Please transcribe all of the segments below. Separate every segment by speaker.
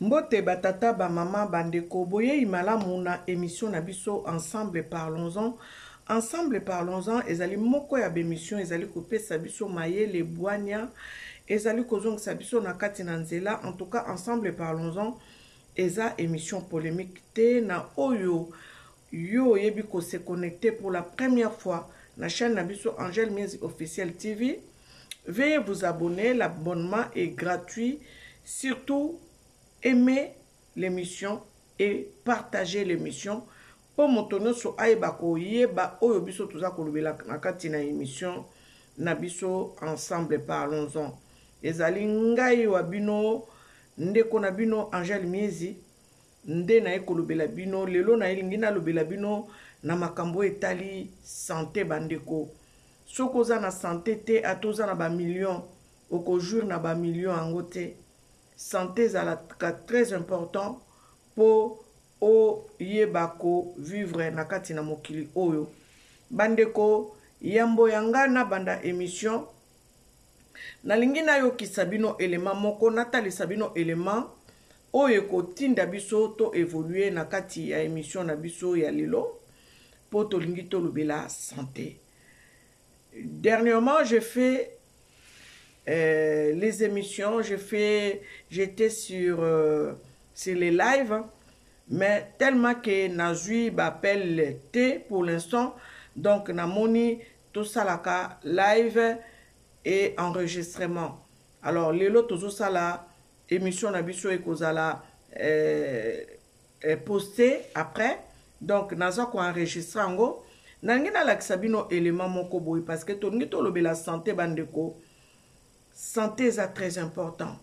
Speaker 1: Mbote batata ba mama bandeko boye imalamu na émission na biso ensemble parlons-en. Ensemble parlons-en ezali moko ya bémission ezali kopesa biso mayele bwanya ezali kozongisa biso na kati na nzela. En tout cas ensemble parlons-en eza émission polémique te na oyo yo yebi ko se connecter pour la première fois na chaîne na biso Angel Music Officiel TV. Veuillez vous abonner, l'abonnement est gratuit. Surtout aimez l'émission et partagez l'émission pour motono so ayeba ko yeba oyo biso tuza kolobela na kati na émission na biso ensemble parlons-en. Ezali ngai wa bino ndeko na bino Angel Miezi nde na ekolobela bino lelo na elingi na lobela bino na makambo etali santé bandeko. Soko za na santé te atoza na ba millions oko jour na ba millions angote. Santé est très important pour oyebako vivre na kati na mokili oyo. Bandeko yambo yanga na banda émission nalingi na yo kisabino élément moko natali sabino élément oyo ko tinda biso to évoluer na kati ya émission na biso ya lelo po to lingi to lobela santé. Dernièrement j'ai fait les émissions, j'étais sur les lives, mais tellement que Nazui m'appelle T pour l'instant, donc Namoni tout ça la live et enregistrement. Alors lelo tout ça la émission nabiso et kozala posté après, donc naza ko enregistrer ngo nangina la kisabino élément moko boy parce que to ngito lobela santé bandeko. Santé est très important.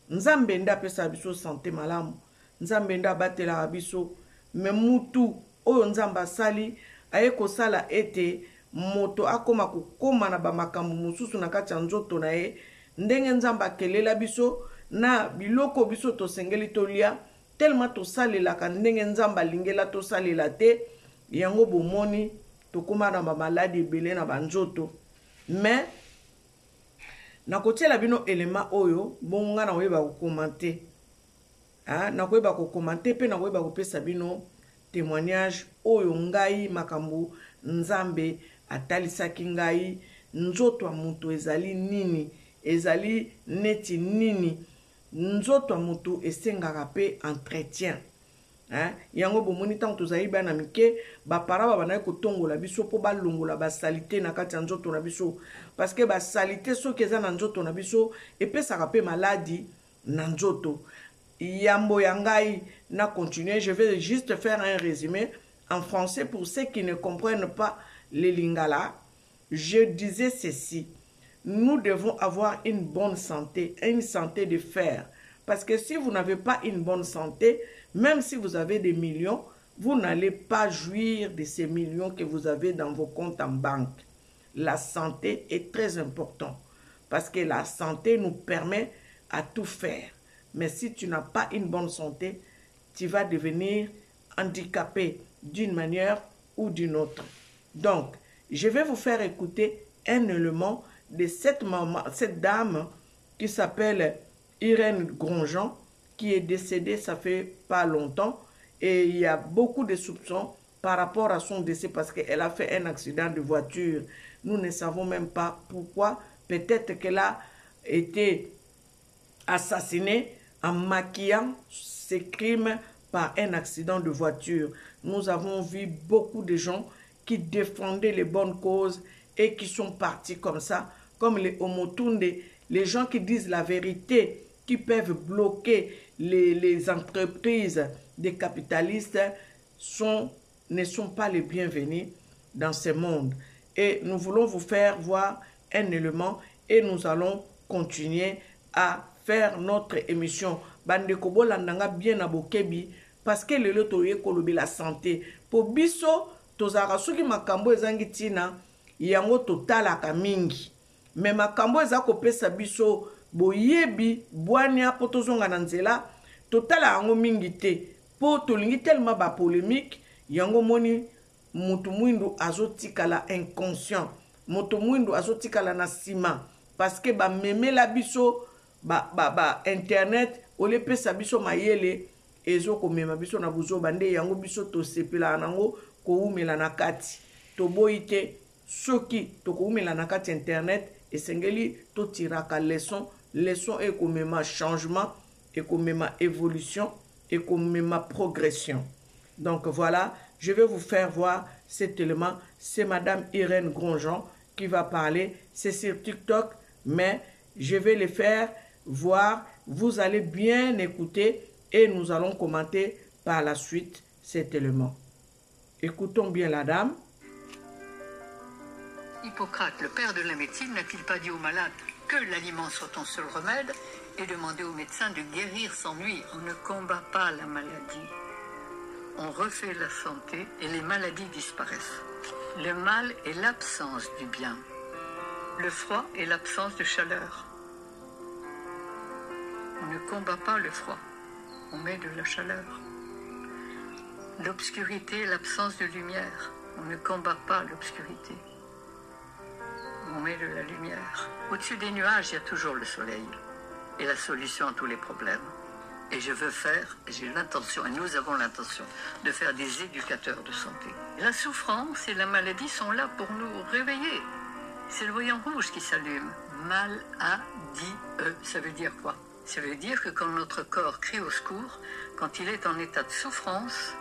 Speaker 1: Nzambe nda pesa biso santé malamu. Nzambe nda batela biso memutu oyo nzamba sali ayeko sala ete moto akoma kokoma na ba makambo mususu na kati ya nzoto na ye ndenge nzamba kelela biso na biloko biso to sengeli tolia tellement to salela ka ndenge nzamba lingela to salela te yango bomoni to koma na ba maladi belé na ba nzoto. Mais na kotiela bino élément oyo bonga na oyeba ko commenter na koyeba ko commenter pe na koyeba ko pesa bino témoignage oyo ngai makambo nzambe atalisaki ngai nzoto ya mutu ezali nini ezali neti nini nzoto ya mutu esengaka pe entretien yango bomoni ntango tozali bana mike bapara babanaye kotongola biso mpo balongola basalite na kati ya nzoto na biso parce que basalite soki eza na nzoto na biso epesaka pe maladi na nzoto. Yambo ya ngai na continuer, je vais juste faire un résumé en français pour ceux qui ne comprennent pas les lingala. Je disais ceci: nous devons avoir une bonne santé, une santé de fer, parce que si vous n'avez pas une bonne santé, même si vous avez des millions, vous n'allez pas jouir de ces millions que vous avez dans vos comptes en banque. La santé est très importante parce que la santé nous permet à tout faire. Mais si tu n'as pas une bonne santé, tu vas devenir handicapé d'une manière ou d'une autre. Donc, je vais vous faire écouter un élément de cette dame qui s'appelle Irène Grosjean, qui est décédée, ça fait pas longtemps, et il y a beaucoup de soupçons par rapport à son décès parce qu'elle a fait un accident de voiture. Nous ne savons même pas pourquoi. Peut-être qu'elle a été assassinée en maquillant ses crimes par un accident de voiture. Nous avons vu beaucoup de gens qui défendaient les bonnes causes et qui sont partis comme ça, comme les Omotunde, les gens qui disent la vérité, qui peuvent bloquer les entreprises des capitalistes ne sont pas les bienvenus dans ce monde. Et nous voulons vous faire voir un élément et nous allons continuer à faire notre émission. Bandeko bolandanga bien abokebi parce que le loto yekolobi la santé. Pour biso tozara soki makambo ezangi tina yango totalaka mingi. Mais makambo ezako pesa biso boyebi bwania po tozonga na nzela totala yango mingi te po tolingi tellement ba polémique yango moni mutu mwindu azotikala inconscient mutu mwindu azotikala na sima parce que ba memela biso ba internet ole pesa biso mayele ezo komema biso na buzoba nde yango biso tosepela nango koumela na kati toboyi te soki tokoumela na kati internet esengeli totiraka leçon ekomema changement ekomema évolution ekomema progression. Donc voilà, je vais vous faire voir cet élément. C'est Madame Irène Grosjean qui va parler. C'est sur TikTok, mais je vais le faire voir. Vous allez bien écouter et nous allons commenter par la suite cet élément. Écoutons bien la dame.
Speaker 2: Hippocrate, le père de la médecine, n'a-t-il pas dit aux malades que l'aliment soit ton seul remède et demandé aux médecins de guérir sans nuire? On ne combat pas la maladie. On refait la santé et les maladies disparaissent. Le mal est l'absence du bien. Le froid est l'absence de chaleur. On ne combat pas le froid. On met de la chaleur. L'obscurité est l'absence de lumière. On ne combat pas l'obscurité. On met de la lumière. Au-dessus des nuages, il y a toujours le soleil et la solution à tous les problèmes. Et je veux faire, j'ai l'intention, et nous avons l'intention, de faire des éducateurs de santé. La souffrance et la maladie sont là pour nous réveiller. C'est le voyant rouge qui s'allume. Maladie, ça veut dire quoi? Ça veut dire que quand notre corps crie au secours, quand il est en état de souffrance,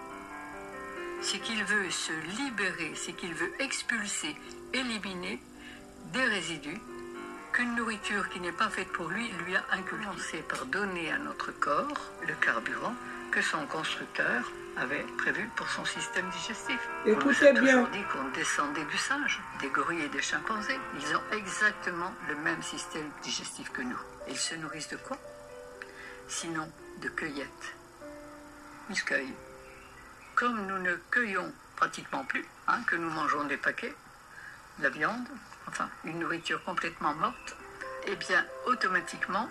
Speaker 2: c'est qu'il veut se libérer, c'est qu'il veut expulser, éliminer des résidus qu'une nourriture qui n'est pas faite pour lui a inculqué par donner à notre corps le carburant que son constructeur avait prévu pour son système digestif.
Speaker 1: Écoutez bien.
Speaker 2: On nous a dit qu'on descendait du singe, des gorilles et des chimpanzés. Ils ont exactement le même système digestif que nous. Ils se nourrissent de quoi? Sinon de cueillettes. Ils cueillent. Comme nous ne cueillons pratiquement plus, que nous mangeons des paquets, la viande, enfin une nourriture complètement morte, eh bien automatiquement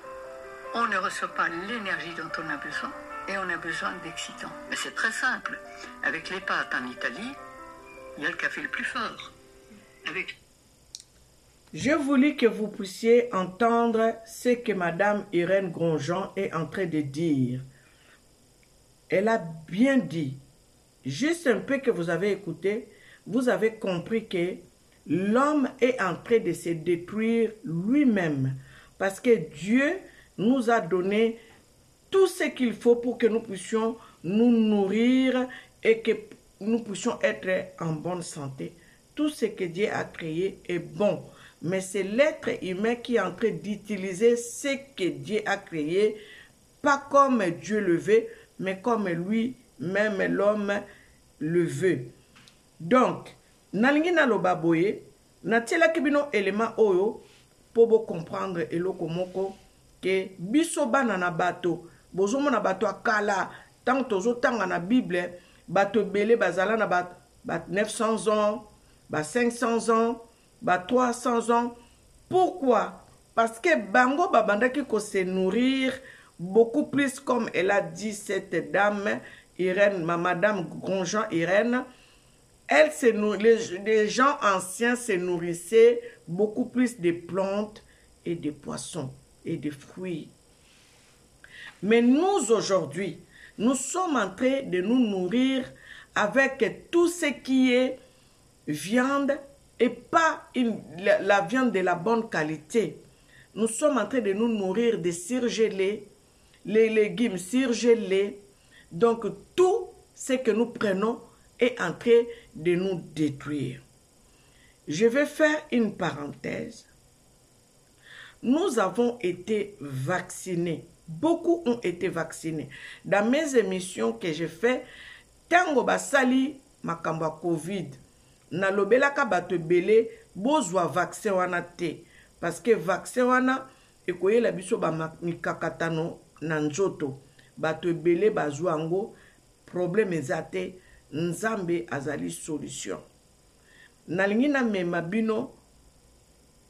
Speaker 2: on ne reçoit pas l'énergie dont on a besoin et on a besoin d'excitants. Mais c'est très simple. Avec les pâtes en Italie, il y a le café le plus fort.
Speaker 1: Je voulais que vous puissiez entendre ce que Madame Irène Grosjean est en train de dire. Elle a bien dit. Juste un peu que vous avez écouté, vous avez compris que l'homme est en train de se détruire lui-même. Parce que Dieu nous a donné tout ce qu'il faut pour que nous puissions nous nourrir et que nous puissions être en bonne santé. Tout ce que Dieu a créé est bon. Mais c'est l'être humain qui est en train d'utiliser ce que Dieu a créé, pas comme Dieu le veut, mais comme lui-même l'homme le veut. Donc, nalingi na loba boye, na tiela kibino élément oyo, pour vous comprendre eloko moko, que biso bana na bato, bozomo na bato akala, tant tozo tanga na Bible, bato belé bazala na bat 900 ans, ba 500 ans, ba 300 ans. Pourquoi? Parce que bango babandaki ko se nourrir beaucoup plus, comme elle a dit cette dame Irène, Madame Grosjean Irène. Les gens anciens se nourrissaient beaucoup plus de plantes et de poissons et de fruits. Mais nous aujourd'hui, nous sommes en train de nous nourrir avec tout ce qui est viande et pas la viande de la bonne qualité. Nous sommes en train de nous nourrir de surgelés, les légumes surgelés. Donc tout ce que nous prenons est en train de nous détruire. Je vais faire une parenthèse. Nous avons été vaccinés. Beaucoup ont été vaccinés. Dans mes émissions que j'ai fait, tango basali makamba Covid, na lobelaka bato belé bozwa vaccin wana te. Parce que vaccin wana ekoyela biso ba mikakatano na nzoto. Bato belé bazwa ngo problème ezate nzambe azali solution. Nalingi na mema bino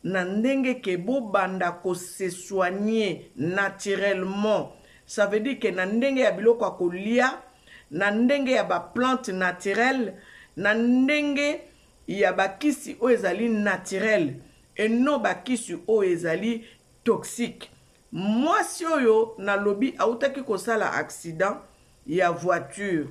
Speaker 1: na ndenge ke bo banda ko se soigner naturellement. Ça veut dire que na ndenge ya biloko ya kolia, na ndenge ya ba plante naturelle, na ndenge ya bakisi o ezali naturel et non bakisi o ezali toxique. mwasi oyo na lobi autaki kosala accident ya voiture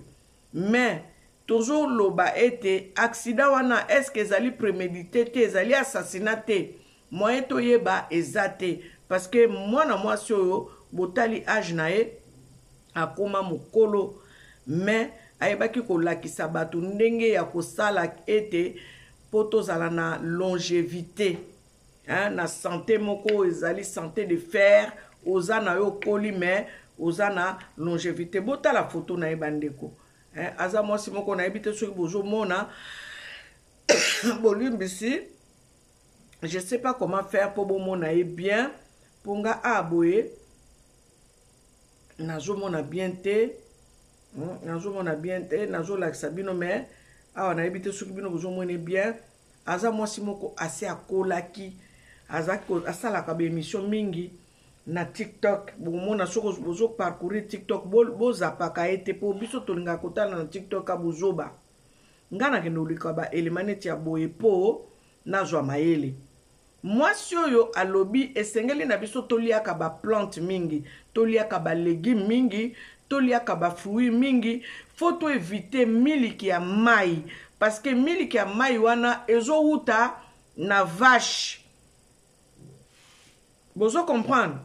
Speaker 1: mais toujours loba ete accident wana est-ce que ezali prémédité te ezali assassinat te moyen toyeba eza te parce que mwana mwasi oyo botali age na ye akoma mokolo mais ayebaki kolakisa bato ndenge ya kosala ete po tozala na longévité na santé moko ezali santé de fer oza na yo koli mais oza na longévité botala photo na ye bandeko aza mwasi moko nayebi te soki bozomona bolimbisi je sais pas comment faire po bomona ye bien po nga aboye nazomona bien te nazolakisa bino mais awa nayebi te soki bino bozomona bien aza mwasi moko ase akolaki asalaka baémission mingi na TikTok bomona soko bozo parcourir TikTok bozapaka ete po biso tolingaka kotala na TikTok abozoba nga nakende olika ba elema neti ya boye po nazwa mayele mwasi oyo alobi esengeli na biso toliaka ba plante mingi toliaka ba légume mingi toliaka ba fruit mingi faut to éviter miliki ya mai parce que miliki ya mai wana ezowuta na vache bozo comprendre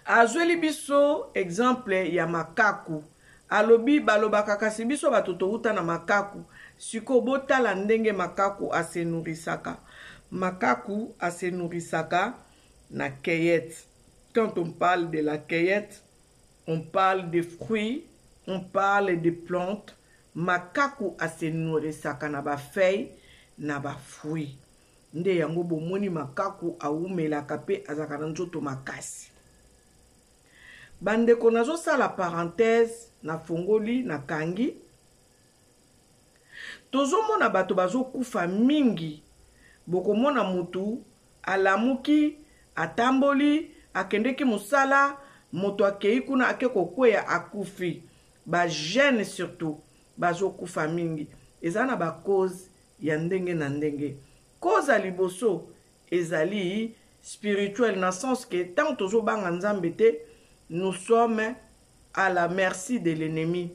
Speaker 1: azweli biso exemple ya makaku alobi balobaka kasi biso bato touta na makaku siko botala ndenge makaku asenourisaka na cueillette. Quand on parle de la cueillette, on parle de fruits, on parle de plantes. Makaku asenourisaka na ba feuille na ba fruits. Nde yango bomoni makaku aumelaka pe azaka na nzoto makasi. Bandeko nazosala parenthèse na fongoli na kangi. Tozomona bato bazokufa mingi. Bokomona mutu alamuki atamboli akendeki musala moto akei kuna akeko kweya akufi. Ba jeune surtout bazokufa mingi. Eza na ba cause ya ndenge na ndenge. Cause liboso ezali spirituel na sens que tant tozobanga nzambe te nous sommes à la merci de l'ennemi.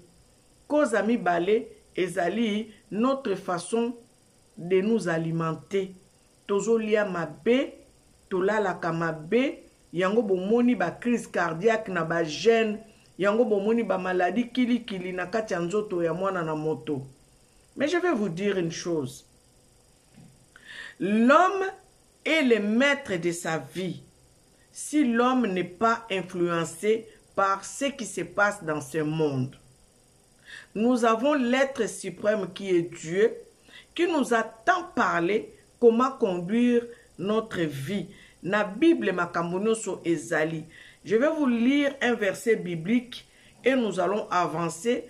Speaker 1: Cause ami balé ezali notre façon de nous alimenter. Tozo lia mabe, tolalaka mabe, yango bomoni ba crise cardiaque na ba gêne, yango bomoni ba maladie kili na kati ya nzoto ya mwana na moto. Mais je vais vous dire une chose. L'homme est le maître de sa vie. Si l'homme n'est pas influencé par ce qui se passe dans ce monde. Nous avons l'être suprême qui est Dieu, qui nous a tant parlé comment conduire notre vie. Na Bible makambono so ezali. Je vais vous lire un verset biblique et nous allons avancer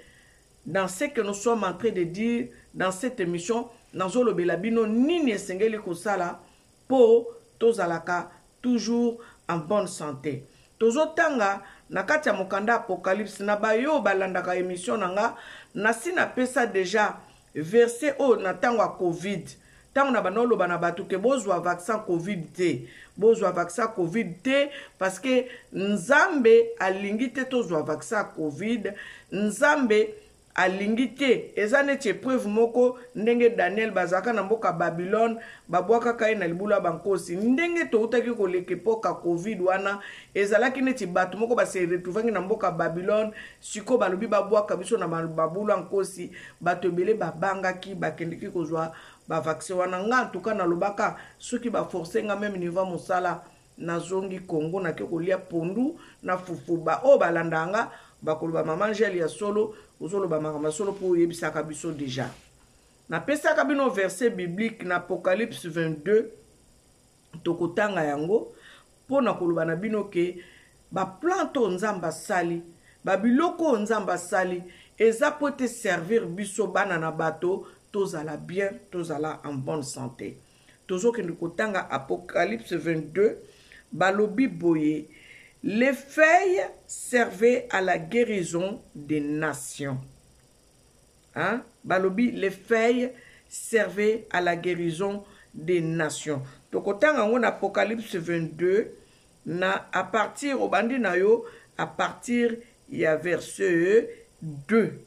Speaker 1: dans ce que nous sommes en train de dire dans cette émission. Nazolo belabino nini esengeli kosala po tozalaka toujours en bonne santé. Tozotanga na kati ya mokanda apocalypse na bayo balandaka émission nanga nasi na pesa déjà verset o na tango ya covid tango na banolo bana batu ke bozwa vaccin covid te bozwa vaccin covid te parce que nzambe alingi te tozwa vaccin covid nzambe alingi te eza neti épreuve moko ndenge Daniel bazaka na mboka Babylone babwaka kai na libula bankosi ndenge toutaki koleka epoka covid wana ezalaki neti bato moko base retrouvangi na mboka Babylone siko balobi babwaka biso na babula nkosi bato ebele babangaki bakendeki kozwa ba vaccin wana nga tuka na lobaka soki ba forcer nga même niveau mosala na zongi Congo na ke kolia pondu na fufuba o balandanga bakoloba mama Angèle ya solo ozoloba makama solo po yebisaka biso déjà na pesaka bino verset biblique na Apocalypse 22 tokotanga yango pona koloba na bino ke ba plante nzamba sali ba biloko nzamba sali eza po te servir biso bana na bato tozala bien tozala en bonne santé tozokende kotanga Apocalypse 22 balobi boye. Les feuilles servaient à la guérison des nations. Hein? Balobi, les feuilles servaient à la guérison des nations. Donc, autant en Apocalypse 22, na à partir au bandi na yo à partir ya verset 2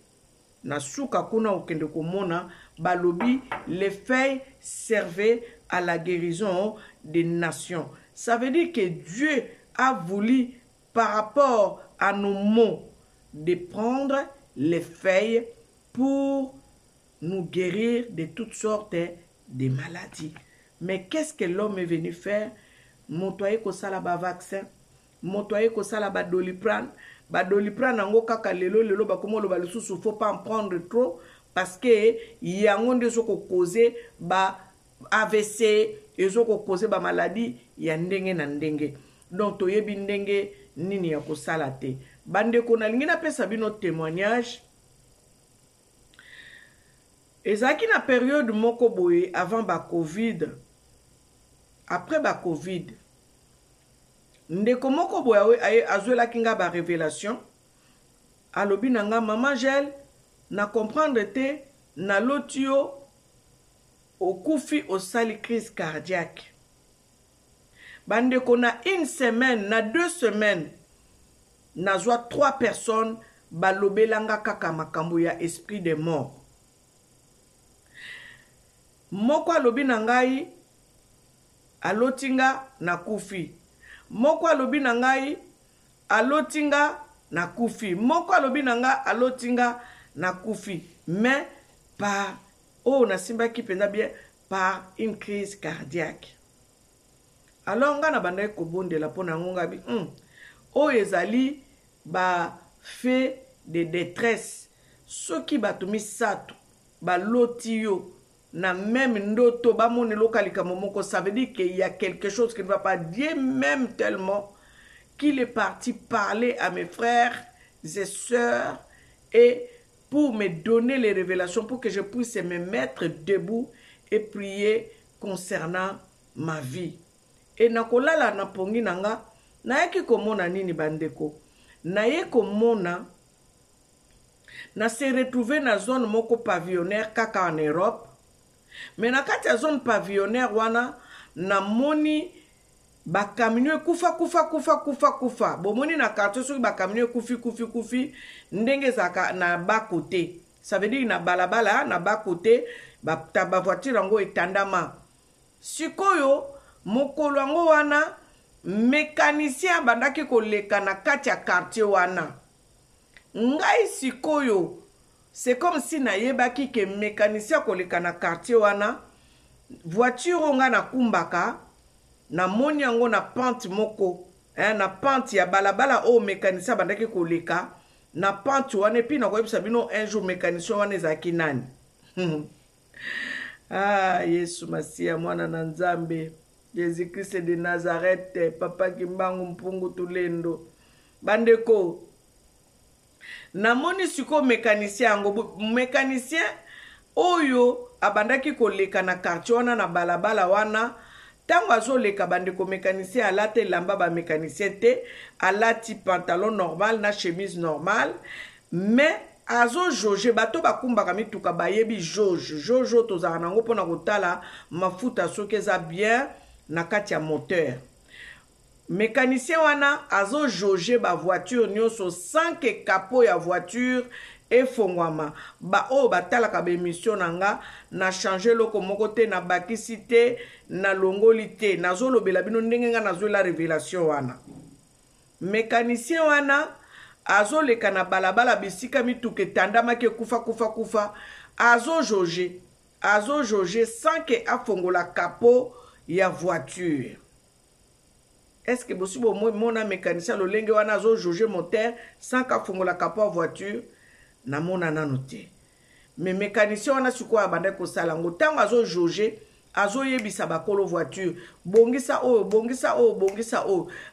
Speaker 1: na suka kuna okende komona balobi les feuilles servaient à la guérison des nations. Ça veut dire que Dieu a voulu par rapport à nos mots de prendre les feuilles pour nous guérir de toutes sortes de maladies. Mais qu'est-ce que l'homme est venu faire? Motoye ko sala ba vaccin, motoye ko sala ba Doliprane, nango kaka lelo bakomo lo ba lisusu faut pas en prendre trop parce que yango nde soko causer ba AVC, ezoko causer ba maladie ya ndenge na ndenge. Donc toyebi ndenge nini ya ko sala te. Bande ko na lingina pesa bino témoignage. Ezaki na période moko boye avant ba Covid. Après ba Covid, ndeko moko boye azwela kinga ba révélation. Alobi nanga maman gel na comprendre te na lotio au kufi au sali crise cardiaque. Bandeko na une semaine, na 2 semaines, na zwa 3 personnes balobelanga kaka makambo ya esprit de mort. Moko alobi na ngai alotinga na kufi. Moko alobi na ngai alotinga na kufi. Moko alobi na ngai alotinga na kufi. Mais par na simba ki penda bien par une crise cardiaque. Alors nga na banda ko bondela pona ngonga bi ezali ba fait de détresse. Soki batumi sato ba lotiyo na même ndoto ba mone lokalika momoko, ça veut dire qu'il y a quelque chose qui ne va pas. Dieu même tellement qu'il est parti parler à mes frères et sœurs et pour me donner les révélations pour que je puisse me mettre debout et prier concernant ma vie. Et nakolala na pongi nanga na yeki komona nini bandeko, na ye komona na se retrouver na zone moko pavillonnaire kaka en Europe. Mais na kati ya zone pavillonnaire wana na moni ba camion kufa. Bomoni na quartier so ba camion kufi ndenge zaka na ba côté. Ça veut dire na balabala na ba côté ba voiture ngo etandama. Sikoyo mokolo ngo wana mécanicien bandaki koleka na kati ya quartier wana. Ngai sikoyo c'est comme si na yebaki ke mécanicien koleka na quartier wana voiture nga na kumbaka na moni yango na pente moko na pente ya balabala o mécanicien bandaki koleka na pente wana epi na koyebisa bino un jour mécanicien wana ezaki nani. Yesu Masia mwana na Nzambe, Jésus Christ de Nazareth, papa kimbangu mpungu tulendo. Bandeko na moni siko mécanicien yango, mécanicien oyo abandaki koleka na quartier wana na balabala wana. Tango azoleka bandeko mécanicien alate lamba ba mécanicien te, alati pantalon normal na chemise normale, mais azo joje bato bakumbaka mituka bayebi jojo tozaka nango pona kotala mafuta soki eza bien na kati ya moteur. Mécanicien wana azo joje ba voiture nyonso sans que capot ya voiture efongwama. Ba o batalaka ba émission nanga na changer loko moko te, na bakisi te, na longoli te. Nazo lobela bino ndenge nga nazo la révélation wana. Mécanicien wana azo leka na balabala bisika mituke tandama ke kufa. Azo joje sans que afongola capot ya voiture. Est-ce que possible mona mécanicien lo lenge wana azo joje moteur sans qu'afongola capot ya voiture? Na mona nanote. Mais mécanicien wana sikoya banda ko sala ngo tango azo joje azo yebisa bakolo voiture bongisa o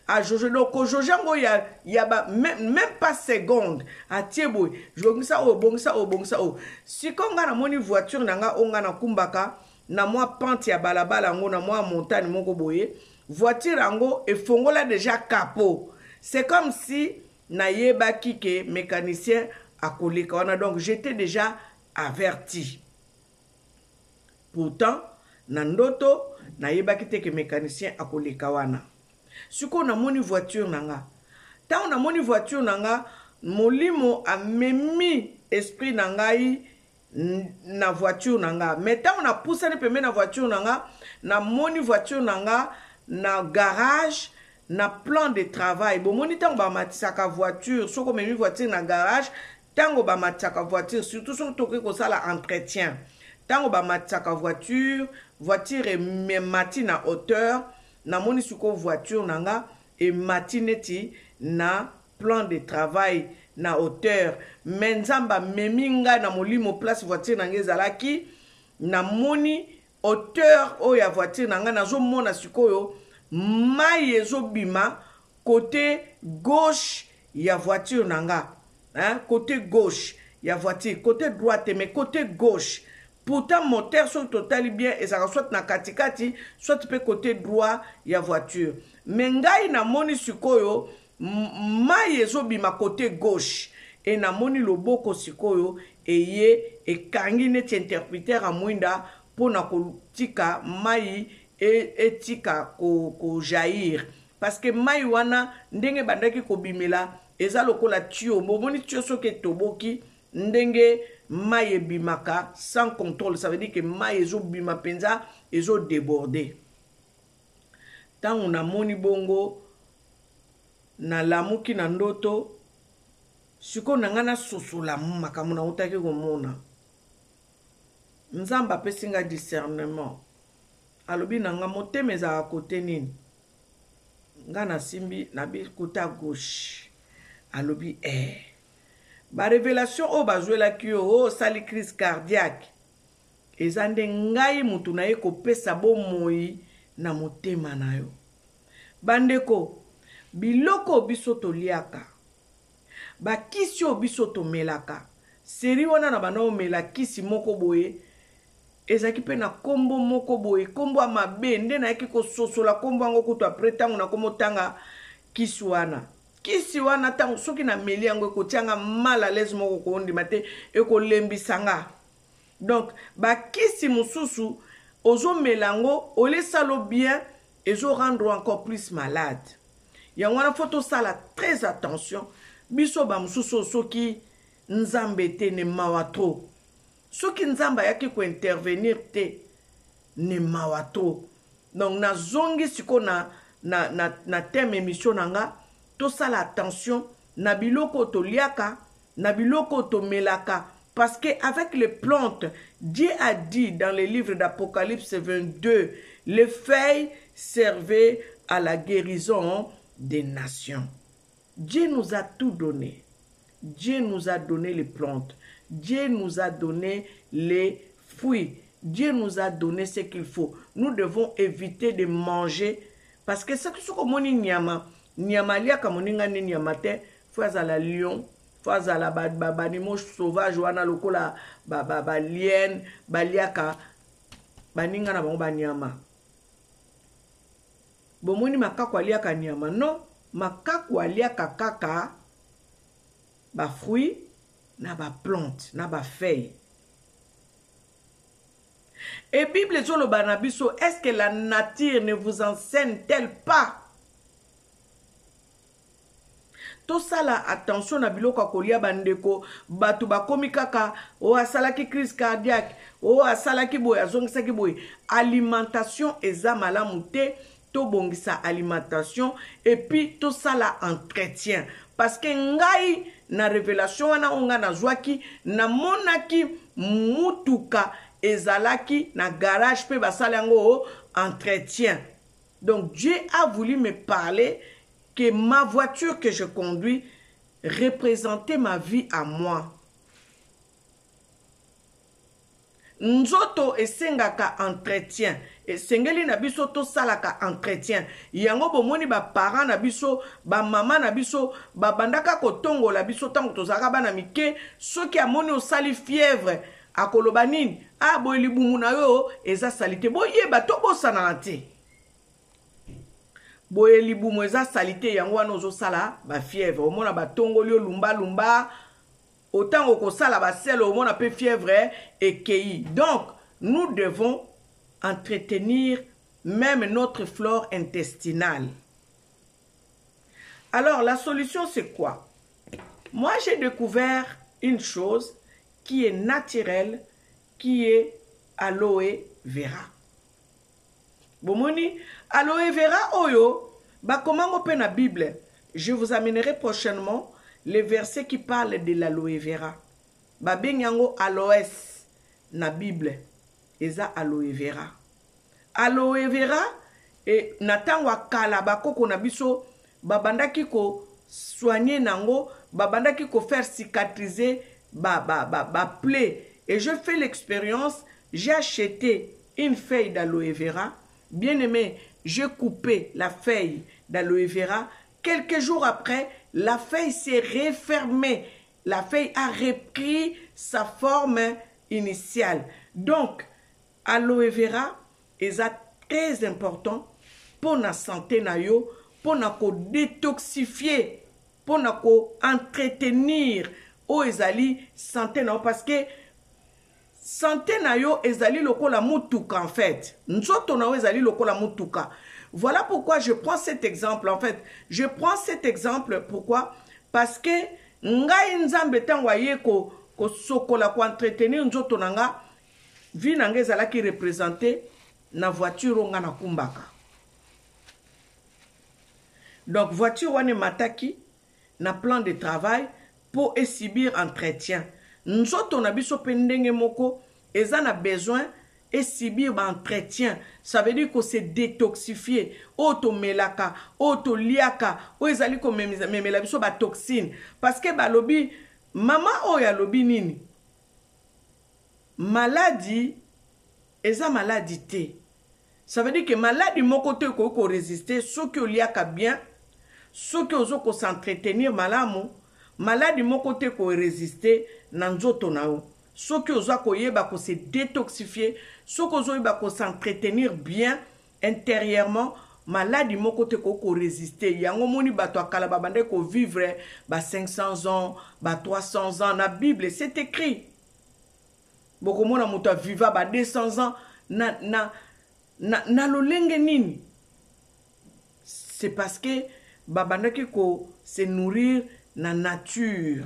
Speaker 1: a joje donc ko joje ngo ya ba même pas seconde a tiebo bongisa o sikonga na moni voiture nanga onga na kumbaka na moi pente ya balabala ngo na moi montagne moko boye voiture ngo efongola déjà capot. C'est comme si na yebaki ke mécanicien akoleka wana, donc j'étais déjà averti. Pourtant na ndoto na yebaki te ke mécanicien akoleka wana. Siko na moni voiture nanga. Tant na moni voiture nanga, molimo a memi esprit nangai na voiture nanga. Mais tant on a poussé ne peme na voiture nanga, na moni voiture nanga na garage na plan de travail. Bon moni tant ba matisaka voiture, soko memi voiture na garage, tant ba matisaka voiture, surtout son toke ko sala entretien. Tant ba matisaka voiture est mati na hauteur, na moni suko voiture nanga et matineti na plan de travail na hauteur. Menzamba meminga na molimo place voiture nanga ezalaki na moni hauteur o ya voiture nanga nazo mona sikoyo mai ezobima côté gauche ya voiture nanga, hein? Côté gauche ya voiture, côté droite mais côté gauche. Pourtant moteur soit total bien et ça soit na katikati soit peut côté droit ya voiture. Mais ngai na moni sikoyo mai ezobima côté gauche et na moni loboko sikoyo eye e kangi net interpréter a mwinda pona kotika mai et tika ko jair parce que mai wana ndenge bandaki ko bimela eza lokola tio momoni tio soke toboki ndenge mai bimaka sans contrôle, ça veut dire que mai ezo bima penza ezo déborder. Tant on a moni bongo na lamuki na ndoto siko nangana sosola makamuna utaki komona nzamba pesinga discernement alobi nanga motema eza côté nini ngana simbi na bi kota gauche alobi ba révélation o bazwela kio sali crise cardiaque ezande ngai mutu na ye kopesa bomoi na motema na yo bandeko biloko biso toliaka bakisi o biso tomelaka seri wana na bana omela kisi moko boye ezaki pe na kombo moko boye kombo ya mabe nde na yaki kososola kombo yango kutu apres ntango na komotanga kisi wana tango soki na meli yango ekotianga mal à l'aise moko koondima te ekolembisanga. Donc bakisi mosusu ozomela yango olesalo bien ezo rendre encore plus malade. Yango wana faut tosala très attention biso ba mosusu soki nzambe te ne mawa tro. Soki nzamba yaki ko intervenir te ne mawa tro. Donc na zongi siko na thème émission nanga to sala attention na biloko toliaka na biloko tomelaka parce que avec les plantes Dieu a dit dans le livre d'Apocalypse 22 les feuilles servaient à la guérison des nations. Dieu nous a tout donné. Dieu nous a donné les plantes. Dieu nous a donné les fruits. Dieu nous a donné ce qu'il faut. Nous devons éviter de manger parce que ce que moni nyama lia kamoninga ni nyama te faut azala lion, faut azala banimo sauvage wana lokola lien baliaka baninga na bango banyama. Bomoni makako aliaka nyama non, makako aliaka kaka ba fruits na ba plante na ba feuille. Et Bible zolo banabiso, est-ce que la nature ne vous enseigne-t-elle pas? To sala attention na biloko kolia bandeko batu bakomi kaka o asalaki crise cardiaque o asalaki boy azongisaki boy alimentation eza malamu te to bongisa alimentation et puis to sala entretien parce que ngai na révélation wana onga na zwaki na monaki mutuka ezalaki na garage pe basala yango entretien. Donc Dieu a voulu me parler que ma voiture que je conduis représentait ma vie à moi. Nzoto esengaka entretien. Esengeli na biso to salaka entretien. Yango bomoni ba parents na biso, ba maman na biso, ba bandaka kotongo la biso tango tozaka bana mike, soki amoni osali fièvre akoloba nini? Ah boy libumu na yo eza salite. Boyeba to bosana te. Boye libumu eza salite yango wana ozosala ba fièvre omona batongoli yo lumba autant ko sala ba sel omona pe fièvre ekei. Donc nous devons entretenir même notre flore intestinale. Alors, la solution, c'est quoi? Moi, j'ai découvert une chose qui est naturelle, qui est aloe vera. Bomoni, aloe vera oyo, bah comment on peut na Bible? Je vous amènerai prochainement les versets qui parlent de l'aloe vera. Bah ben yango aloes na Bible, eza aloe vera. Aloe vera et natangwa kala bakoko na biso babandaki ko soigner nango, babandaki ko faire cicatriser ba plaie. Et je fais l'expérience, j'ai acheté une feuille d'aloe vera. Bien aimé, j'ai coupé la feuille d'aloe vera. Quelques jours après, la feuille s'est refermée. La feuille a repris sa forme initiale. Donc, aloe vera est très important pour la santé na yo, pour na ko détoxifier, pour na ko entretenir o ezali santé na yo, parce que santé na yo ezali lokola mutuka en fait. Nzoto na yo ezali lokola mutuka. Voilà pourquoi je prends cet exemple. En fait, je prends cet exemple pourquoi? Parce que ngai nzambe tangwa ye ko sokola ko entretenir nzoto nanga vi nanga ezala ki représenter na voiture nga na kumbaka. Donc voiture wane mataki na plan de travail pour exhibir entretien. Nzoto na biso pendenge moko eza na besoin exhibir entretien. Ça veut dire que c'est détoxifier. Oto melaka, oto liaka, o ezali ko memela biso ba toxine. Parce que ba lobi mama oya lobi nini? Maladie eza maladie te. Ça veut dire que maladie moko te ko résister, ce que liaka bien, ce que ozo ko s'entretenir malamu, maladie moko te ko résister na nzoto na yo. Ce que ozo ko yeba ko se détoxifier, ce que ozo yeba ko s'entretenir bien intérieurement, maladie moko te ko résister. Yango moni bato akala babande ko vivre ba 500 ans, ba 300 ans na Bible, c'est écrit. Boko mona muta viva ba 200 ans na lolenge nini. C'est parce que babandaki ko se nourrir na nature.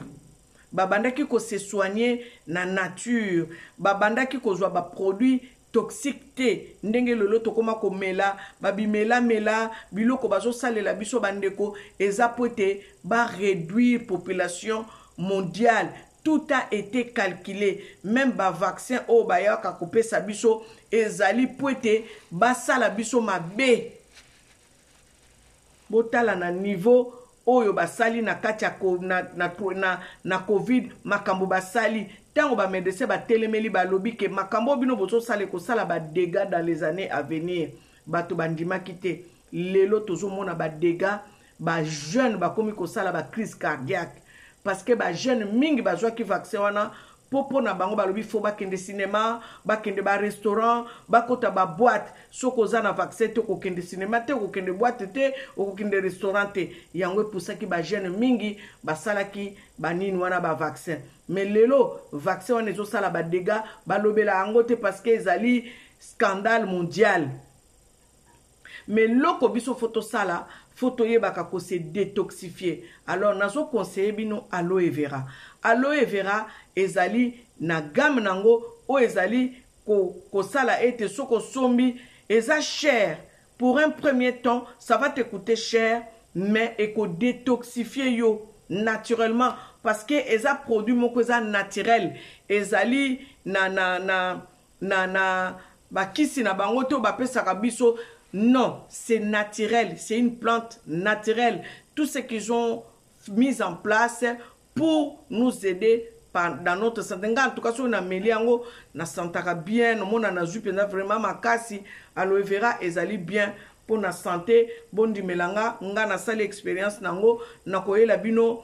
Speaker 1: Babandaki ko se soigner na nature. Babandaki ko zwa ba produit toxique te. Ndenge lolo tokoma ko mela, babimela mela, biloko bazo salela biso bandeko eza pote ba réduire population mondiale. Tout a été calculé. Même ba vaccin o baya ka kopé sa biso ezali pote ba sala biso mabe. Botala na niveau oyo basali na kati na COVID makambo basali tango ba médecin ba telemeli ba lobi ke makambo bino bozo sale ko sala ba dégâts dans les années à venir. Bato bandima kité lelo tozo mona ba dégâts ba jeune ba komi ko sala ba crise cardiaque parce que ba jeune mingi ba zwa ki vaccin wana popo na bango ba lobi fo ba kende cinéma ba kende ba restaurant ba kota ba boîte soko za na vaccin te ko kende cinéma te ko kende boîte te ko kende restaurant te yango poussa ki ba jeune mingi ba sala ki ba nini wana ba vaccin mais lelo vaccin wana zo sala ba dégâts ba lobela yango te parce que ezali scandale mondial mais loko biso photo sala photo yebaka ko se détoxifier. Alors nazo conseiller bino aloe vera. Aloe vera ezali na gamme nango o ezali ko sala ete soko sombi eza cher. Pour un premier temps, ça va te coûter cher, mais eko détoxifier yo naturellement parce que eza produit moko eza naturel. Ezali na bakisi na bango to ba pesaka biso. Non, c'est naturel, c'est une plante naturelle. Tout ce qu'ils ont mis en place pour nous aider dans notre santé. En tout cas, si on a meliango, na santaka bien, on a na vraiment makasi, aloe vera ezali bien pour la santé. Bon di melanga, nga na sali expérience nango, na koyela bino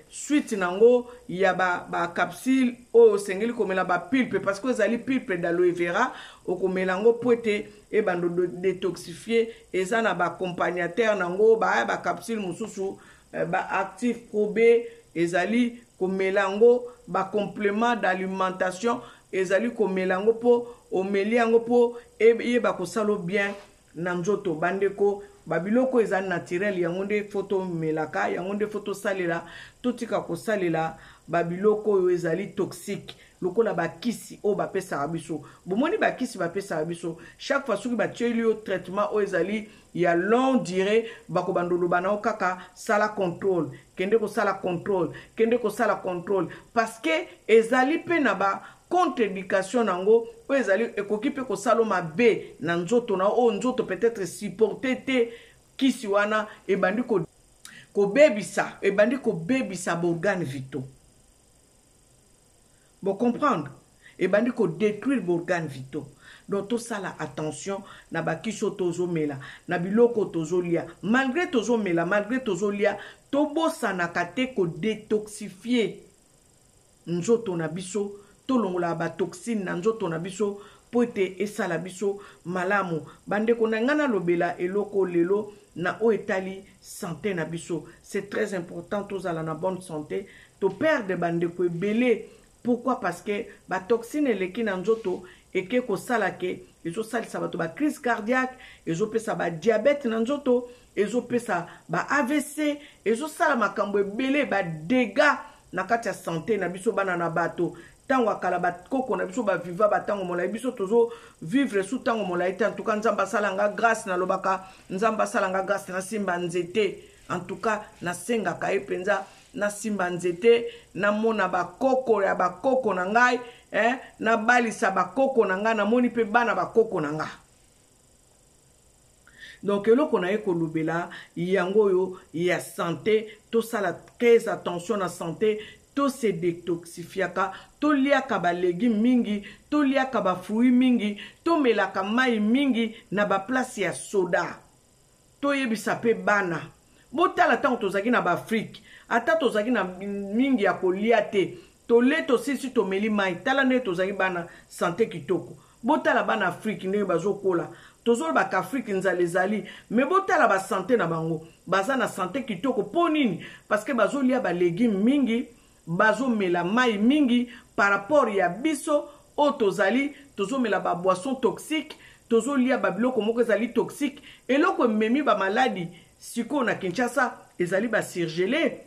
Speaker 1: suite nango ya ba capsule o sengeli komela ba pulpe parce que ezali pulpe d'aloe vera o komelango poete e bando détoxifier eza na ba accompagnateur nango ba capsule mususu ba actif probé ezali komelango ba complément d'alimentation ezali komelango po omeli yango po e ba kosalo bien na nzoto bandeko babiloko eza naturel yango nde photo melaka yango nde photo salela totika kosalela babiloko oyo ezali toxique lokola bakisi o bapesaka biso bomoni bakisi bapesaka biso chaque fois soki batieli yo traitement o ezali ya long durée bakobandoloba nao kaka sala contrôle kende kosala contrôle kende kosala contrôle parce que ezali pe na ba contre-indication nango o ezali ekoki pe kosala mabe na nzoto na o nzoto peut-être supporter te kisi wana ebandi kobebisa ebandi kobebisa borgane vitaux. Bon comprendre ebandi détruire borgane vitaux. Donc tout ça là attention na bakiso tozo mela na biloko tozo lia malgré tozo mela malgré tozo lia tobosa na kate ko détoxifier nzoto na biso tolongola ba toxine na nzoto na biso pote esala biso malamu bande ko na ngana lobela eloko lelo na o etali santé na biso. C'est très important tous ala na bonne santé to perdre bande ko belé. Pourquoi? Parce que ba toxine eleki na nzoto eke ko salake ezo salisa bato ba crise cardiaque ezo pesa ba diabète na nzoto ezo pesa ba AVC ezo sala makambo ebele ba dégâts na kati ya santé na biso bana na bato tango akala ba koko na biso ba viva ba tango molai biso tozo vivre sous tango molai en tout cas nzamba salanga grâce na lobaka nzamba salanga grâce na simba nzete en tout cas na senga ka epenza na simba nzete na mona bakoko ya bakoko na ngai na balisa bakoko na ngai na moni pe bana bakoko na ngai. Donc eloko na ekolubela yango yo ya santé to sala très attention na santé to se détoxifiaka to liaka ba légumes mingi to liaka ba fruits mingi to melaka mai mingi na ba place ya soda to yebisa pe bana botala tango tozaki na ba Afrique ata tozaki na mingi ya kolia te to leto sisi to meli mai tala ne tozaki bana santé kitoko botala bana Afrique ndenge bazokola tozolo ba Afrique nzalezali mais botala ba santé na bango baza na santé kitoko po nini parce que bazolia ba légumes mingi bazomela mai mingi par rapport ya biso o tozali tozomela ba boisson toxique tozolia ba biloko moko ezali toxique eloko memi ba maladie siko na Kinshasa ezali ba surgelé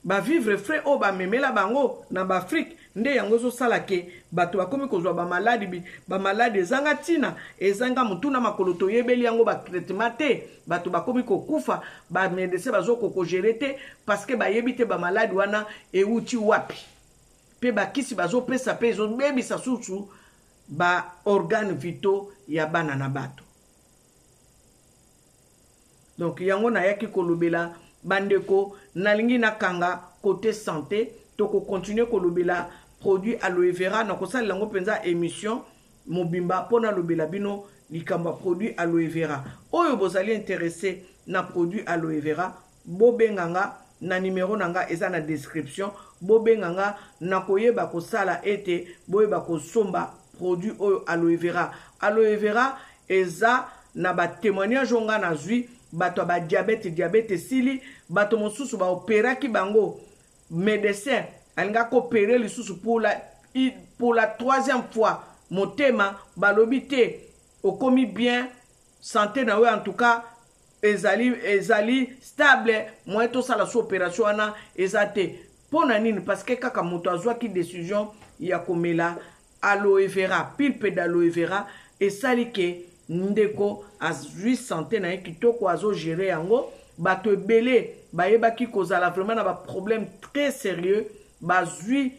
Speaker 1: ba vivre frais o ba memela bango na ba Afrique nde yango zo salake bato bakomi kozwa ba maladi ezanga tina ezanga mutuna makolo to yebeli yango ba traitement te bato bakomi kokufa ba médecin bazoko ko gérer te parce que ba yebite ba maladi wana euti wapi pe bakisi bazo pesa pe zo bebisa susu ba organes vitaux ya bana na bato. Donc yango na yaki kolobela bandeko nalingi nakanga côté santé toko continuer kolobela produit aloe vera na kosala lango penza émission mobimba pona lobela bino likamba produit aloe vera oyo bozali intéressé na produit aloe vera bobenganga na numéro nanga eza na description bobenganga na koyeba kosala ete boyeba kosomba produit oyo aloe vera eza na ba témoignage onga na zui bato ba diabète sili bato mosusu ba opéraki bango médecin alinga ko opérer lisusu pour la troisième fois motema balobi te okomi bien santé na we en tout cas ezali stable moi to sala so opération ana ezate pona nini parce que kaka moto azwaki décision ya komela aloe vera pulpe d'aloe vera esali ke ndeko azui santé na kitoko azo gérer yango bato ebele bayebaki kozala vraiment na ba problème très sérieux bazui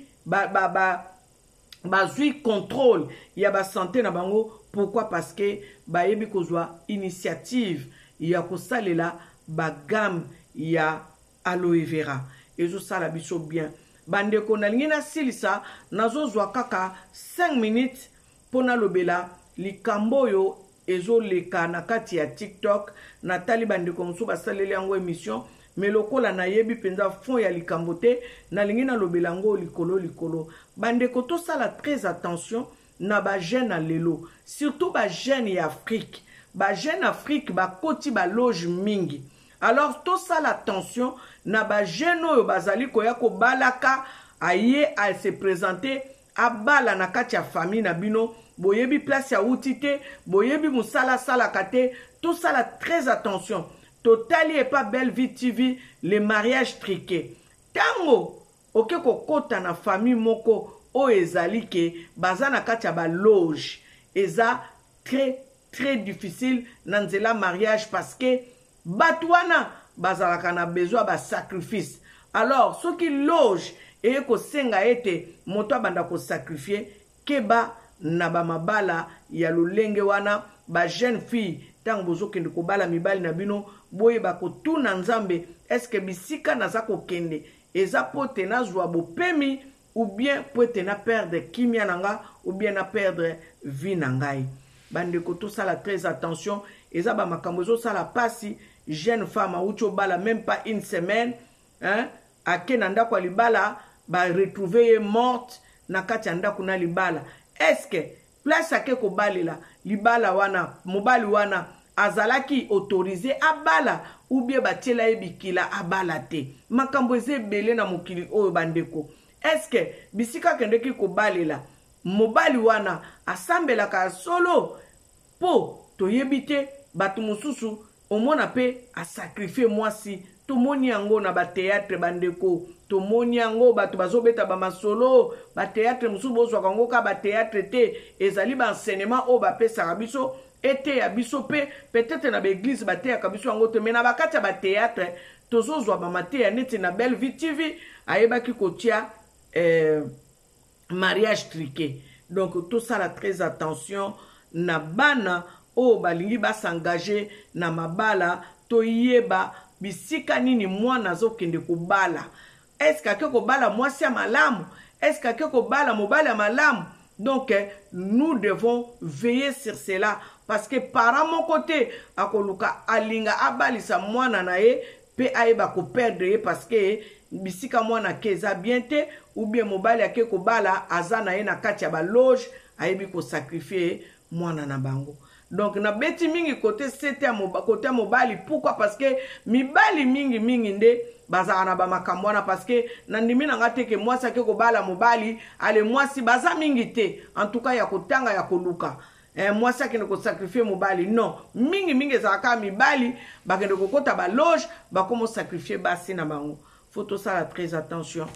Speaker 1: contrôle ya ba santé na bango. Pourquoi? Parce que bayebi kozwa initiative ya kosalela ba gamme ya aloe vera ezo sala biso bien bandeko nalingi na silisa nazozwa kaka 5 minutes pona lobela likambo yo ezo leka na kati ya TikTok natali bandeko mosu basaleli yango émission mais lokola na yebi penza fond ya likambo te nalingi na lobela ngo likolo bandeko to sala très attention na ba jeune lelo surtout ba jeune ya Afrique ba jeune Afrique ba koti ba loge mingi alors to sala attention na ba jeune oyo bazali koya ko balaka aye a se présenter abala na kati ya famille na bino boyebi place ya utite boyebi musala sala kate tout ça là très attention. Totali et pas Belle Vie TV, les mariages triqués. Tango, ok kokota na famille moko o ezali ke bazana katia ba loge. Eza très difficile dans la mariage parce que batouana bazalaka na besoin ba sacrifice. Alors ceux qui loge et ko senga ete moto banda ko sacrifier keba na ba mabala ya lolenge wana ba jeune fille tango bozo kende ko bala mibali na bino boye ba ko tuna nzambe est-ce que bisika naza ko kende eza pote na zwa bo pemi ou bien pote na perdre kimia nanga ou bien na perdre vie nangai. Bandeko tout ça la très attention eza ba makambo zo sala pasi jeune femme aucho bala même pas une semaine hein akenanda kwa libala ba retrouver morte na kati anda kuna libala. Est-ce que place ake ko balela libala wana mobali wana azalaki autorisé abala ou bien batiela ebikila abala te makambo eze belé na mokili oyo bandeko. Est-ce que bisika kendeki ko balela mobali wana asambelaka solo po toyebite batu mususu omona pe a sacrifier mwasi tomoni yango na ba théâtre bandeko tomoni yango batu bazobeta ba masolo ba théâtre mususu bozwa kango ka ba théâtre te ezali ba enseignement o ba pesa biso ete ya biso pe peut-être na ba église ba théâtre biso yango te mena ba kati ba théâtre tozozwa ba mate ya neti na Belle Vie TV ayebaki kotia mariage triqué. Donc tout ça là très attention na bana o balingi ba s'engager na mabala to yeba bisika nini mwana zo kende ko bala. Est-ce que ko bala mwasi ya malamu? Est-ce que ko bala mobali ya malamu? Donc nous devons veiller sur cela parce que par mon côté akoluka alinga abalisa mwana na ye pe ayeba ko perdre parce que bisika mwana keza bien te ou bien mobali ake ko bala azana ye na kati ya ba loge ayebi ko sacrifier mwana na bango. Donc na beti mingi côté c'était côté mobali pourquoi parce que mibali mingi nde bazana na ba makamwana parce que nandimi na ngate ke mwasi ake ko bala mobali ale mwasi baza mingi te en tout cas ya kotanga ya koluka mwasi ake ko sacrifier mobali non mingi zaka mibali bakende kokota ba loge ba komo sacrifier basi na bango. Faut tout ça très attention.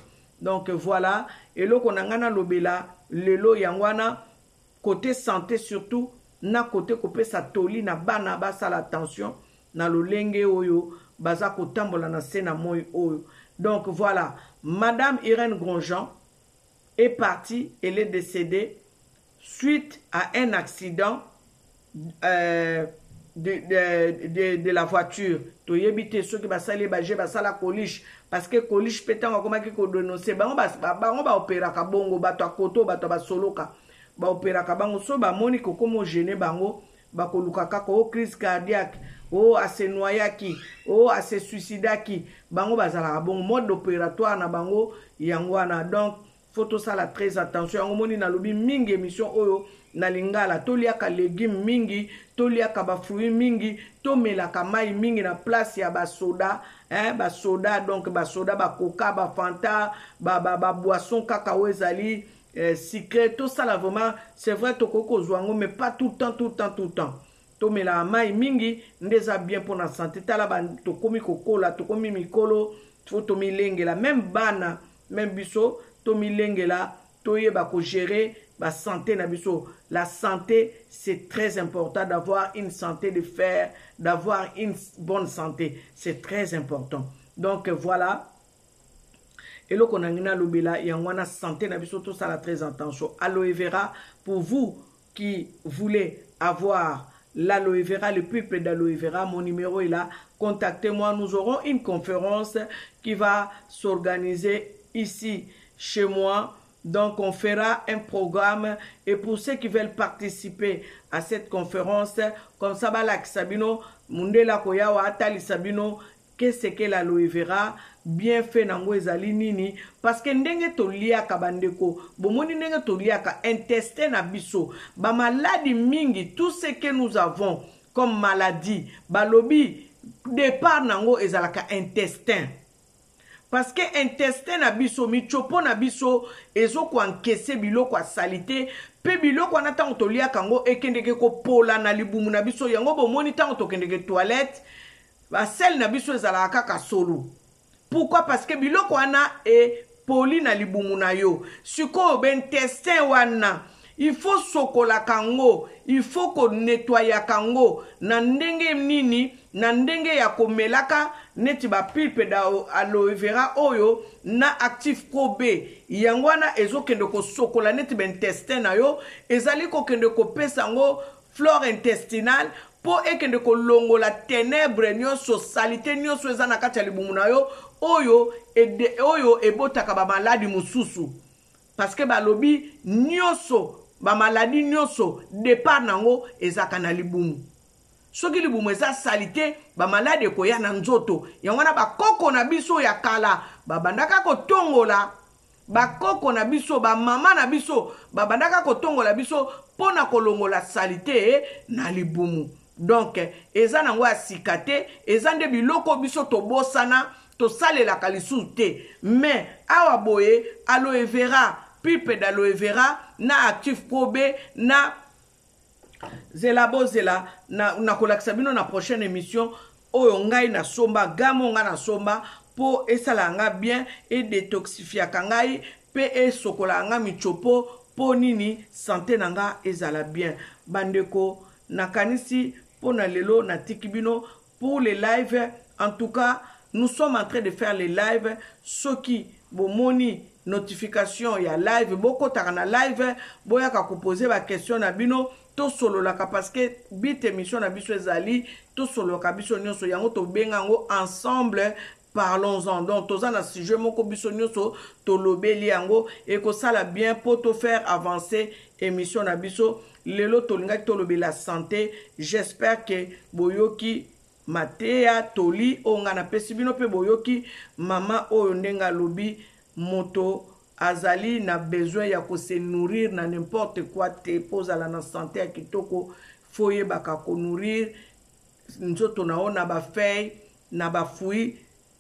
Speaker 1: Donc voilà et lo konangana lobela lelo yangwana côté santé surtout na côté kopé sa toli na bana basa la attention na lolenge oyo baza kotambola na sena moy oyo. Donc voilà, Madame Irène Grosjean est partie, elle est décédée suite à un accident de la voiture. To yebite ceux qui basale baje basala coliche parce que coliche pétant comme qui ko dénoncer bango ba opéra ka bongo bato akoto bato ba soloka ba opéra ka bango so ba moni ko komo gêner bango ba koluka ka ko crise cardiaque o ase noyaki o ase suicidaki bango bazala bongo mode opératoire na bango yangwana. Donc faut tout ça la très attention yango moni na lobi mingi émission oyo na lingala toliaka légumes mingi toliaka ba fruits mingi tomelaka mai mingi na place ya ba soda ba soda donc ba soda ba coca ba fanta ba boisson cacao ezali sucré tout ça là vraiment c'est vrai to koko zwango mais pas tout le temps tomela mai mingi ndeza bien pour la santé tala ba to komi kokola to komi mikolo faut to milengela même bana même biso to milengela to yeba ko gérer la santé na biso. La santé c'est très important d'avoir une santé de fer, d'avoir une bonne santé, c'est très important. Donc voilà. Et là qu'on a ngina lobela yangwana santé na biso tout ça la très attention. Aloe vera pour vous qui voulez avoir l'aloe vera, le pulpe d'aloe vera, mon numéro est là. Contactez-moi, nous aurons une conférence qui va s'organiser ici chez moi. Donc, on fera un programme et pour ceux qui veulent participer à cette conférence, comme ça, Balak Sabino, Mundela Koyawa, Atali Sabino, qu'est-ce que l'aloe vera, bien fait nango ezali nini, parce que ndenge tolia kabandeko, bomoni ndenge tolia ka intestin na biso, ba maladie mingi, tout ce que nous avons comme maladie, balobi, départ nango ezalaka intestin. parce que intestin na biso michopo na biso ezoko encaisser biloko salite pe biloko na tango tolia kango ekendeke ko pola na libumu na biso yango bomoni tango tokendeke toilette ba sel na biso ezala kaka solo. Pourquoi? Parce que biloko wana e poli na libumu na yo. Siko intestin wana il faut sokola kango, il faut ko nettoyer kango na ndenge nini na ndenge ya komelaka neti ba pulpe da aloe vera oyo na actif pro B yango wana ezokende ko sokola neti ba intestin na yo ezali ko kende ko pesa ngo flore intestinale po ekende ko longola ténèbre nyonso salite nyonso eza na kati ya libumu na yo oyo ebotaka ba maladi mususu parce que ba lobi nyonso ba maladi nyonso départ nango ezaka na libumu. Soki libumu eza salite ba malade koya na nzoto yango na bakoko na biso ya kala babandaka kotongola bakoko na biso ba mama na biso babandaka kotongola biso pona kolongola salite na libumu. Donc eza nango asikate eza nde biloko biso tobosana tosalelaka lisusu te mais awa boye aloe vera pipe d'aloe vera na actif pro B na zela bozela na kolakisa bino na prochaine émission oyo ngai na somba gamo nga na somba po esala nga bien et détoxifiaka ngai pe esokola nga michopo po nini santé na nga ezala bien. Bandeko nakanisi po na lelo na tikibino pour les lives. En tout cas nous sommes en train de faire les lives soki bomoni notification ya live boko takana live boya ka poser ba question na bino to solo la parce que bit émission na biso ezali to solo ka biso nyonso yango to benga ngo ensemble parlons-en. Donc toza na sujet moko biso nyonso to lobeli yango et ko sala bien pour te faire avancer émission na biso lelo to linga to lobela santé. J'espère que boyoki Matea toli onga na pesibino pe boyoki mama oyo ndenga lobi moto azali na besoin ya ko se nourrir na n'importe quoi te posa la na santé ya kitoko foye baka ko nourrir nzoto na ona ba feuille na ba fruits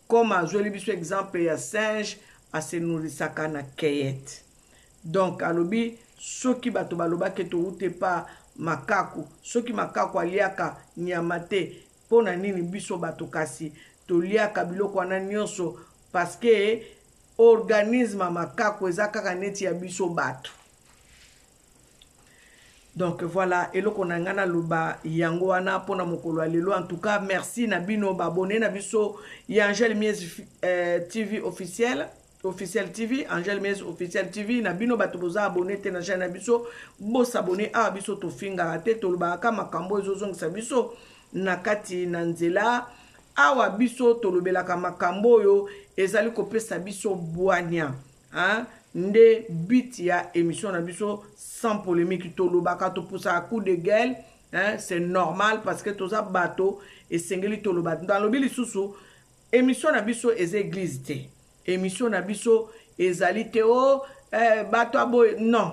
Speaker 1: comme azoli biso exemple ya singe a se nourrisaka na cueillette. Donc alobi soki bato baloba ke to ute pa makaku soki makaku aliaka nyama te pona nini biso bato kasi toliaka biloko wana nyonso parce que organisme makako eza kaka neti ya biso bato. Donc voilà eloko na ngana loba yango wana pona mokolo lelo. En tout cas merci na bino ba abonné na biso ya Angel Mies TV officiel TV Angel Mies officiel TV na bino bato boza abonné te na chaîne na biso bo s'abonner a biso to finga te to loba ka makambo ezozongisa biso na kati na nzela awa biso tolobelaka makambo yo ezali kopesa biso bwanya nde but ya émission na biso sans polémique tolobaka topusaka coup de gueule c'est normal parce que toza bato esengeli toloba dans lobi lisusu émission na biso eza église te émission na biso ezali te bato abo non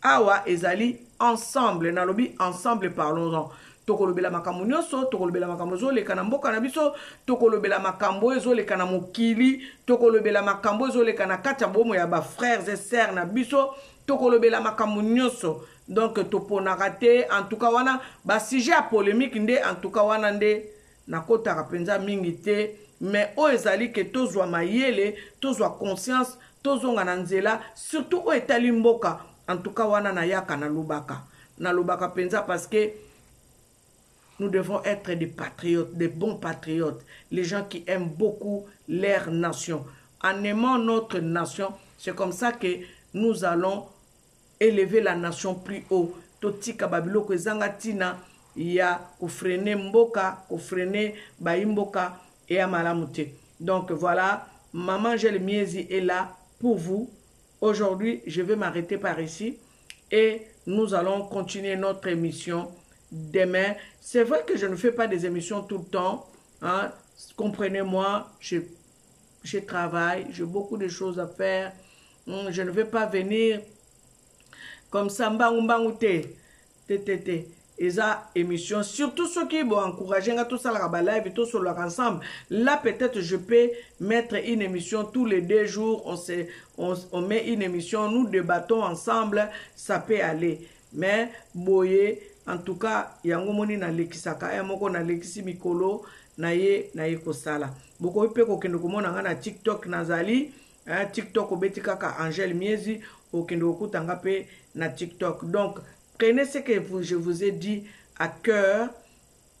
Speaker 1: awa ezali ensemble na lobi ensemble parlons-en. Tokolobela makambo nyonso tokolobela makambo ezoleka na mboka na biso tokolobela makambo ezoleka na mokili tokolobela makambo ezoleka na kati ya bomo ya ba frères et sœurs na biso tokolobela makambo nyonso. Donc toponaka te en tout cas wana ba sujet ya polémique nde en tout cas wana nde nakotaka penza mingi te mais o ezali ke tozwa mayele tozwa conscience tozonga na nzela surtout o etali mboka en tout cas wana na yaka na lubaka penza parce que nous devons être des patriotes, des bons patriotes, les gens qui aiment beaucoup leur nation. En aimant notre nation, c'est comme ça que nous allons élever la nation plus haut. Totika babilo ko zangatina ya kufrene mboka, kufrene baimboka et amalamute. Donc voilà, Maman Angel Miezi est là pour vous. Aujourd'hui, je vais m'arrêter par ici et nous allons continuer notre émission demain. C'est vrai que je ne fais pas des émissions tout le temps, comprenez-moi, je travaille, j'ai beaucoup de choses à faire, je ne vais pas venir comme ça, eza émission, surtout ceux qui vont encourager tout ça la live et tout sur leur ensemble. Là peut-être je peux mettre une émission tous les 2 jours, on met une émission, nous débattons ensemble, ça peut aller. Mais boye en tout cas yango moni na lekisaka ya moko na lekisi mikolo na ye kosala. Boko pe ko kende komona nga na TikTok nazali, TikTok obeti kaka Angèle Miezi okende okutanga pe na TikTok. Donc prenez ce que je vous ai dit à cœur,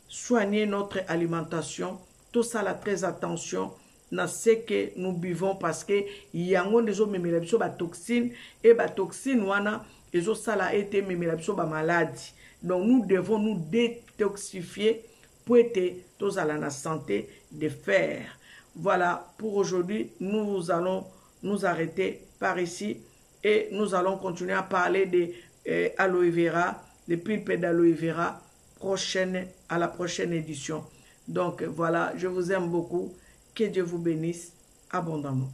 Speaker 1: soignez notre alimentation, tout ça là très attention na ce que nous buvons parce que yango ndezo memela biso ba toxine et ba toxine wana ezo sala été memela biso ba maladie. Donc nous devons nous détoxifier pour être tous à la santé de fer. Voilà, pour aujourd'hui, nous allons nous arrêter par ici et nous allons continuer à parler de aloe vera, les pulpes d'aloe vera à la prochaine édition. Donc voilà, je vous aime beaucoup. Que Dieu vous bénisse abondamment.